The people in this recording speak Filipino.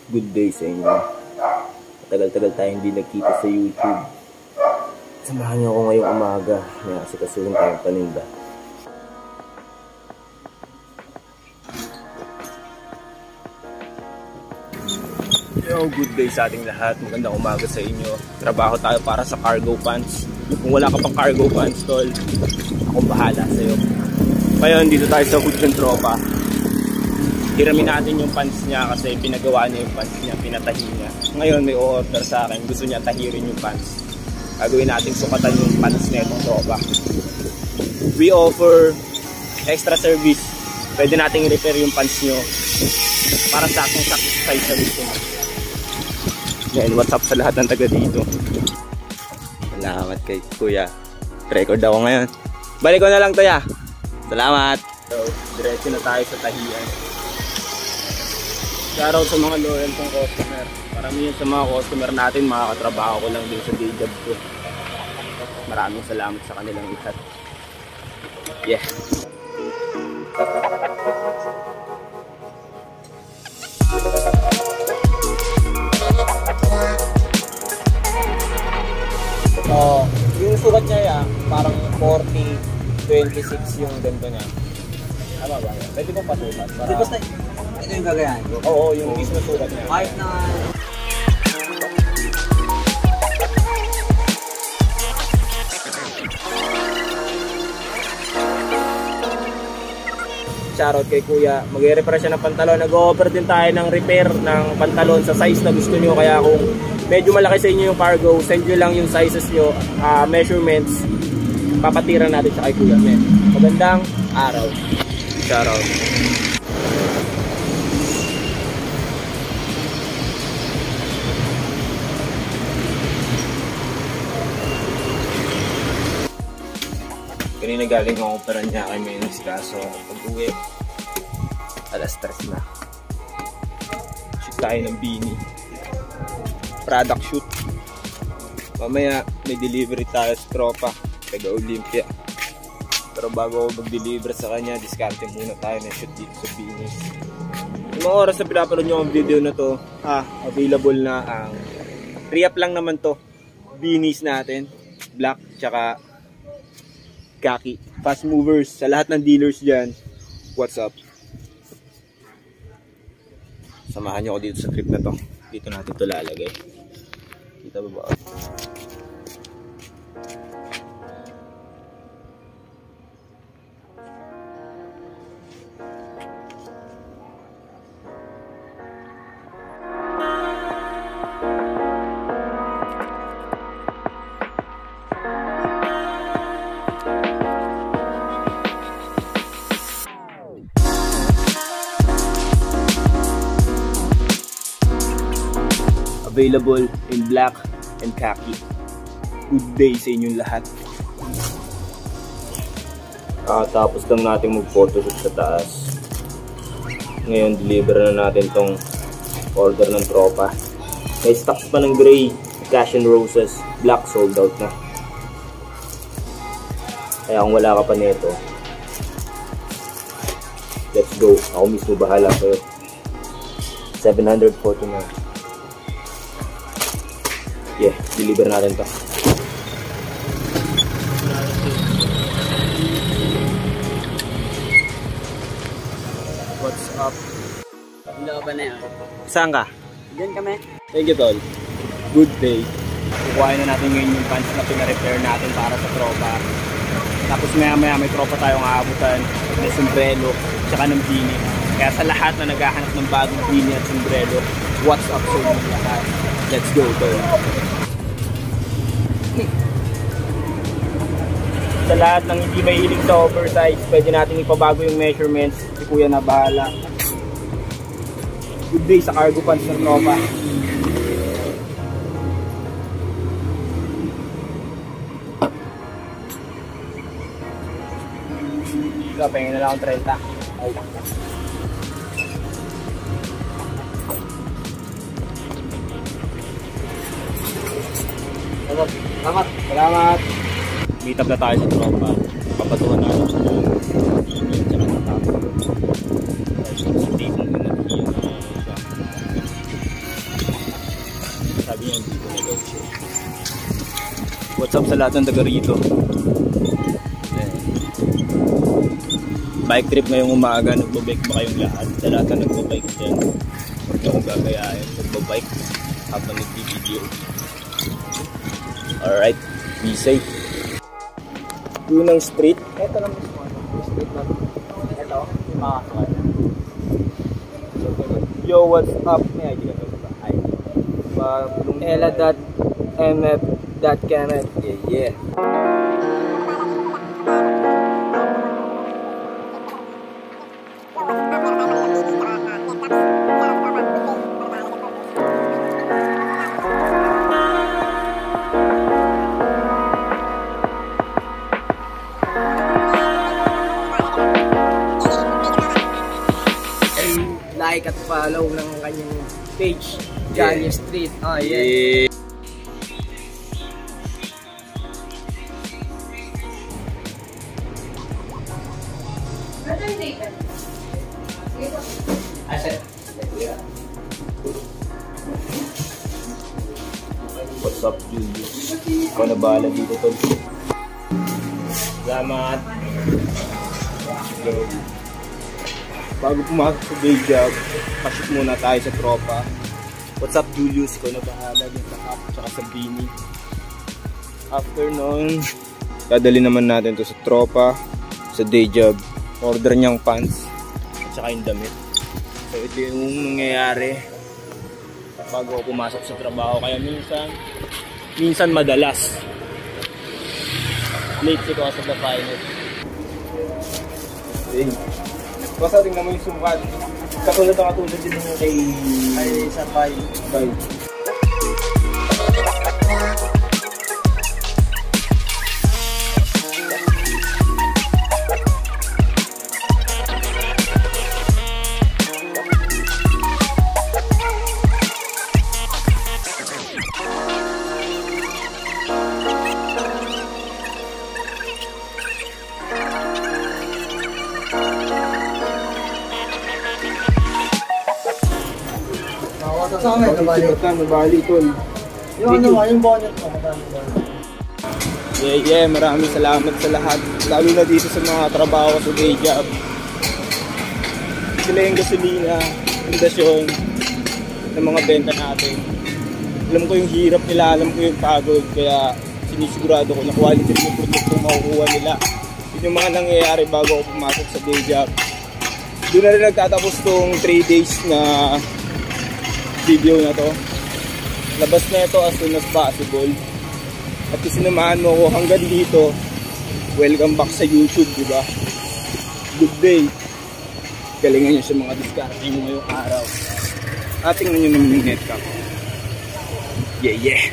Good day sa inyo. Tagal-tagal tayo hindi nagkita sa YouTube. Samahan niyo ako ngayong umaga. May asikasuhin tayong paninda. Yo, good day sa ating lahat. Magandang umaga sa inyo. Trabaho tayo para sa cargo pants. Kung wala ka pang cargo pants, tol, akong bahala sa'yo. Ngayon, dito tayo sa Hood ng Tropa. Hiramin natin yung pants niya kasi pinagawa niya yung pants niya, pinatahi niya. Ngayon may order sa akin, gusto niya tahirin yung pants. Gagawin natin sukatan yung pants na itong tropa. We offer extra service. Pwede natin i-repair yung pants nyo para saktong-sakto sa size na gusto mo. Yan, what's up sa lahat ng taga dito. Salamat kay Kuya. Record ako ngayon. Balik ko na lang to ya. Salamat. So, diretso na tayo sa tahiyan. Shoutout sa mga loyal kong customer. Maramihan sa mga customer natin, mga katrabaho ko lang din sa day job ko. Maraming salamat sa kanilang lahat. Yeah. Yung sukat niya yan, parang 40-26 yung ganito niya. Tama ba? Pwede bang pasukat? Para... Basta ito yung gagayahin ko? Oo, yung mismo sukat niya. Kahit na... Shoutout kay Kuya. Mag-i-repair siya ng pantalon. Nag-o-offer din tayo ng repair ng pantalon sa size na gusto nyo. Kaya kung medyo malaki sa inyo yung cargo, send nyo lang yung sizes nyo, measurements. Papatiran natin siya kay Kuya. Magandang araw. Shoutout. Kanina galing ang opera niya kay Menos, kaso pag-uwi alas 3 na. Shoot tayo ng Bini, product shoot. Mamaya may delivery tayo sa tropa taga Olympia, pero bago ako mag-deliver sa kanya, diskarte muna tayo ng shoot dito sa Bini. Yung mga oras na pinapanood nyo ang video na to, available na ang re-up lang naman to. Binis natin, black tsaka kaki. Fast movers sa lahat ng dealers dyan, what's up? Samahan nyo ako dito sa trip na to. Dito natin ito lalagay. Kita ba ba? Available in black and khaki. Good day sa inyong lahat. Tapos lang natin mag-photoshoot sa taas. Ngayon, deliver na natin tong order ng tropa. May stocks pa ng gray, cash and roses, black sold out na. Kaya kung wala ka pa nito, let's go. Ako mismo bahala sa'yo. 749. Yeah, deliver natin to. What's up? Hello ba na yan? Saan ka? Diyan kami. Thank you, tol. Good day. Kukuhain na natin ngayon yung pants na pina-repair natin para sa tropa. Tapos maya-maya may tropa tayong aabutan. May sombrero, tsaka ng bini. Kaya sa lahat na naghahanap ng bagong bini at sombrero, what's up sa inyo lahat? Let's go, tol. Sa lahat ng hindi mahilig sa oversize, pwede natin ipabago yung measurements. Si Kuya na bahala. Good day sa cargo pants ng tropa. So, pahingin na lang akong 30. Salamat. Salamat. Meet up na tayo sa tropa. Papatuhan natin sa tsaka sa tapo. Sa tipong pinag-iyan na siya. What's up sa lahat ng taga rito? Bike trip ngayong umaga, nagbabike ba kayong lahat? Sa lahat na nagbabike dyan, huwag akong gagayahin, nagbabike habang nag-video. Alright, be safe. Unang street. Ito lang mismo. Street na. Ito. Yo, what's up? May idea ka ba? Ella.mf.kenneth. Yeah. Like at follow ng kanyang page, Johnny Street. Yeah. What's up, Julius? Ikaw na bahala dito, tol. Salamat. Go. Bago pumasok sa day job, pasok muna tayo sa tropa. What's up, Julius? Ikaw na bahala din sa Cap tsaka sa Bini. After nun, dadali naman natin to sa tropa, sa day job. Order niyang pants at saka yung damit. So ito yung nangyayari bago ako pumasok sa trabaho. Kaya minsan madalas late si Kosa the Pilot. Okay. Basta tingnan mo yung sukat. Katulad din yung kay sa Bye. Nabali tol. Yung bonnet mo. Yeah, maraming salamat sa lahat. Lalo na dito sa mga trabaho sa day job. Sila yung gasolina, pundasyon ng mga benta natin. Alam ko yung hirap nila, alam ko yung pagod. Kaya sinisigurado ko na quality yung produkto makukuha nila. Yun yung mga nangyayari bago ako pumasok sa day job. Doon na rin nagtatapos tong 3 days na video na to. Labas na ito as soon as possible. At kung sinamahan mo ako hanggang dito, welcome back sa YouTube, diba? Good day. Galingan nyo sa mga diskarte mo ngayong araw. At tingnan nyo naman yung netcap. Yeah.